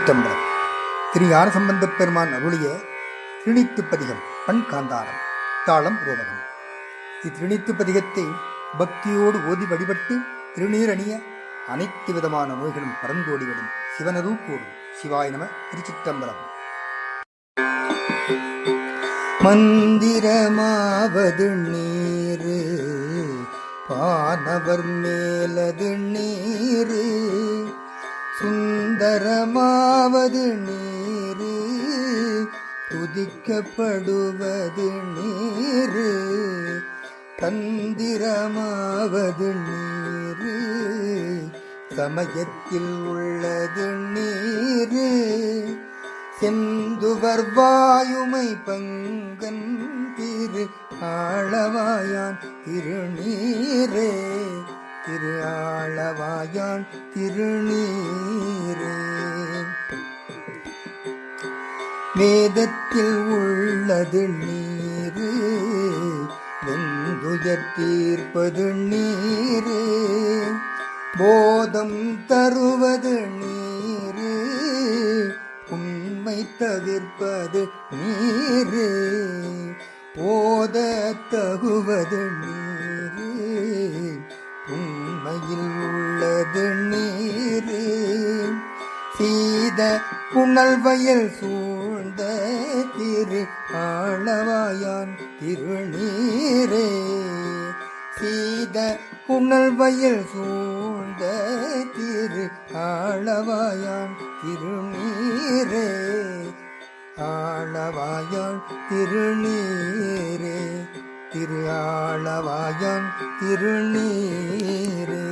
திருச்சிற்றம்பலம். திரு ஞானசம்பந்தப் பெருமான் அருளிய திருநீத்துப்பதிகம் பண் காந்தாரம், தாளம் ரோபகம். இத்திருநீத்துப்பதிகத்தை பக்தியோடு ஓதி வழிபட்டு திருநீர் அணிய அனைத்து விதமான நோய்களும் பறந்தோடிவிடும். சிவனருள் கூடும். சிவாய நம. திருச்சிற்றம்பலம். மந்திரமாவது நீரு, வானவர் மேலது நீரு, சுந்தரமாவது நீரு, துதிக்கப்படுவது நீரு, தந்திரமாவது நீரு, சமயத்தில் உள்ளது நீரு, செந்துவர் வாயுமை பங்கன் திரு ஆளவாயான் திருநீரே, திரு ஆளவாயான் திருநீரே. வேதத்தில் உள்ளது நீரு, வெந்துயர் தீர்ப்பது நீரு, போதம் தருவது நீரு, உண்மை தவிர்ப்பது நீரு, ஓத தகுவது நீரு, உண்மையில் உள்ளது நீரு, சீத புனல் வயல் சூழ்ந்த திரு ஆளவாயான் திருநீரே, சீத புனல் வயல் சூழ்ந்த திரு ஆளவாயான் திருநீரே, ஆளவாயான் திருநீரே, திரு ஆளவாயான் திருநீரே.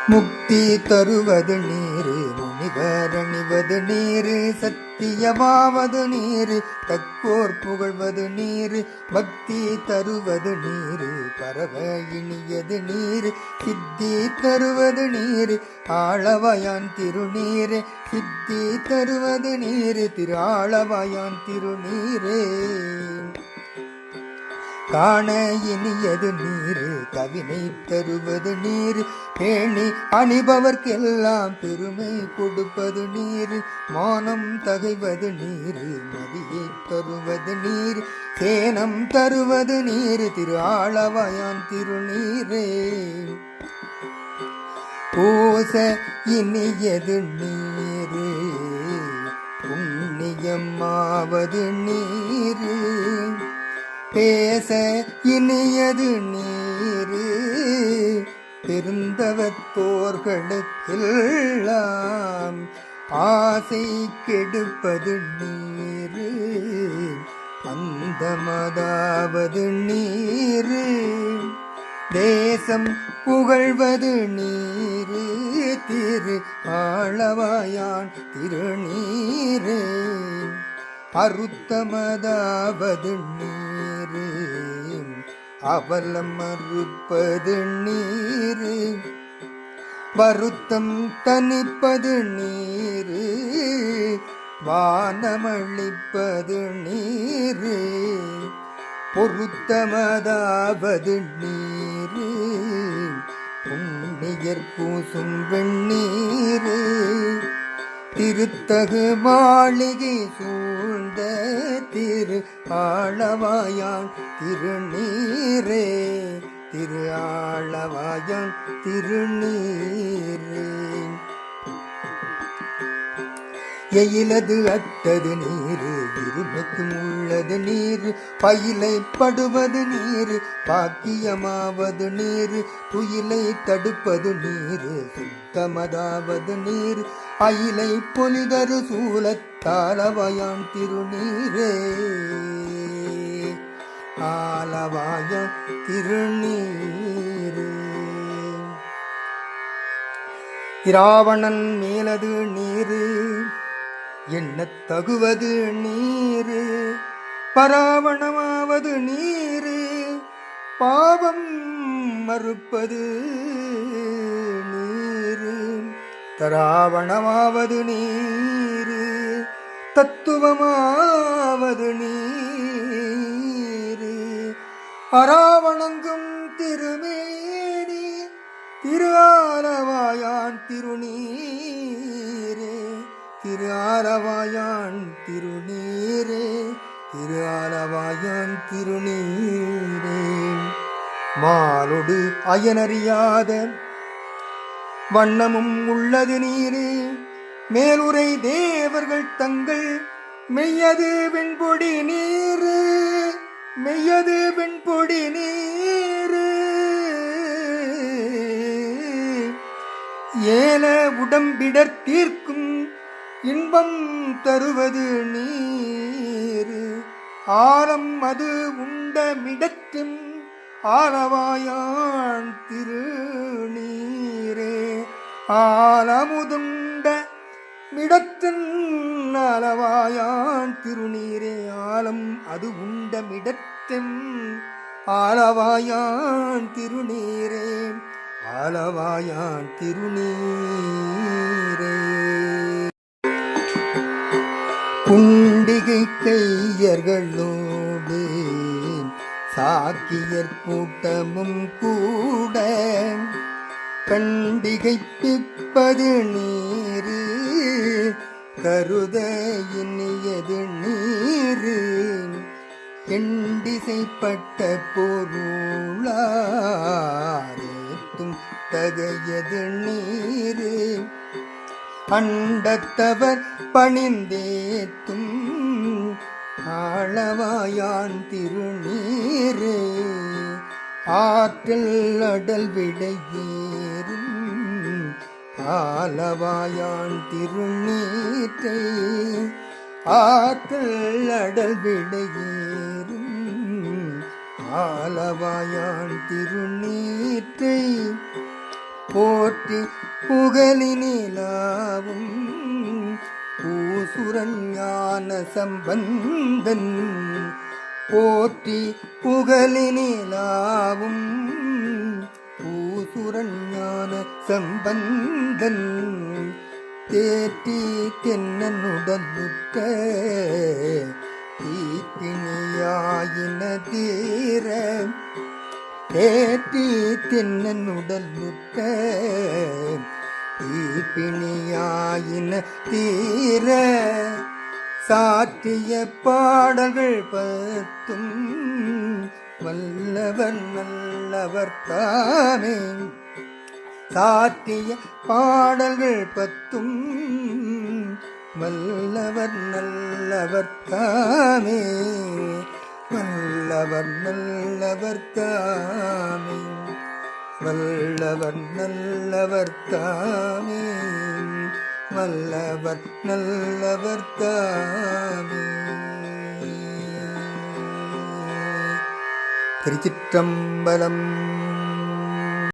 முக்தி தருவது நீரு, முனிவர் அணிவது நீரு, சத்தியமாவது நீரு, தக்கோர் புகழ்வது நீரு, பக்தி தருவது நீரு, பரவ இனியது நீரு, சித்தி தருவது நீரு, ஆளவாயான் திருநீரே, சித்தி தருவது நீரு, திரு ஆளவாயான் திருநீரே. காண இனியது நீரு, கவினை தருவது நீரு, பேணி அணிபவர்க்கெல்லாம் பெருமை கொடுப்பது நீரு, மானம் தகைவது நீரு, மதியை தருவது நீரு, சேனம் தருவது நீரு, திரு ஆளவாயான் திருநீரே. பூச இனியது நீரு, புண்ணியமாவது நீரு, பேச இனியது நீரு, பெருந்தவத்தோர்களுக்கெல்லாம் ஆசை கெடுப்பது நீரு, அந்தமதாவது நீரு, தேசம் புகழ்வது நீரு, திரு ஆளவாயான் திருநீரே, அருத்தமதாவது நீரு, அவலம் மறுப்பது நீரு, வருத்தம் தணிப்பது நீரு, வானமளிப்பது நீரு, பொருத்தமதாவது நீரு, புண்ணியர் பூசும் வெண்ணீரு, திருத்தகு மாளிகை சூழ்ந்த திரு ஆளவாயான் திருநீரே, திரு ஆளவாயான் திருநீரே. எயிலது அட்டது நீரு, இருமைக்கும் உள்ளது நீரு, பயிலை படுவது நீரு, பாக்கியமாவது நீரு, துயிலை தடுப்பது நீரு, சுத்தமதாவது நீரு, அயிலை பொலிதரு சூலத்தாளவாயான் திருநீரே, ஆளவாயான் திருநீரே. இராவணன் மேலது நீரு, எண்ணத் தகுவது நீரு, பராவணமாவது நீரு, பாவம் மறுப்பது நீரு, தராவணமாவது நீரு, தத்துவமாவது நீரு, அராவணங்கும் திருமேனி, திரு ஆலவாயான் திருநீரே, திரு ஆலவாயான் திருநீரே, திரு ஆலவாயான் திருநீரே. மாலொடு அயனறியாத வண்ணமும் உள்ளது நீரே, மேலுரை தேவர்கள் தங்கள் மெய்யது வெண்பொடி நீரு, மெய்யது வெண்பொடி நீரு. ஏல உடம்பிடர் தீர்க்கும் இன்பம் தருவது நீரு, ஆலம் அது உண்டமிடற்றும் ஆலவாயான் திருநீரே. ஆலமுதுண்ட மிடத்தின் ஆலவாயான் திருநீரே, ஆலம் அது உண்டமிடத்தும் ஆலவாயான் திருநீரே, ஆலவாயான் திருநீரே. குண்டிகை கையர்களோடு சாக்கியர் கூட்டமும் கூட கண்டிகைப்பிப்பது நீரு, கருத இனியது நீரு. எண்டிசைப்பட்ட பொருளாரேத்தும் தகையது நீரு, அண்டத்தவர் பணிந்தேத்தும் ஆளவாயான் திருநீரே. ஆற்றல் அடல் விடையேறும் ஆலவாயான் திருநீற்றை, ஆற்றல் அடல் விடையேறும் ஆலவாயான் திருநீற்றை. போற்றி புகழினிலாவும் பூசுரன் ஞான சம்பந்தன், போற்றி புகழினிலாவும் பூசுரன் ஞான சம்பந்தன். தேற்றி தென்னனுடலுற்ற தீப்பிணியாயின தீர, தேற்றி தென்னனுடலுற்ற தீப்பிணியாயின தீர. சாற்றிய பாடல்கள் பத்தும் வல்லவர் நல்லவர் தாமே, சாற்றிய பாடல்கள் பத்தும் வல்லவர் நல்லவர் தாமே, வல்லவர் நல்லவர் தாமே, வல்லவர் நல்லவர் தாமே, வல்லவர் நல்லவர் தாமே. திருச்சிற்றம்பலம்.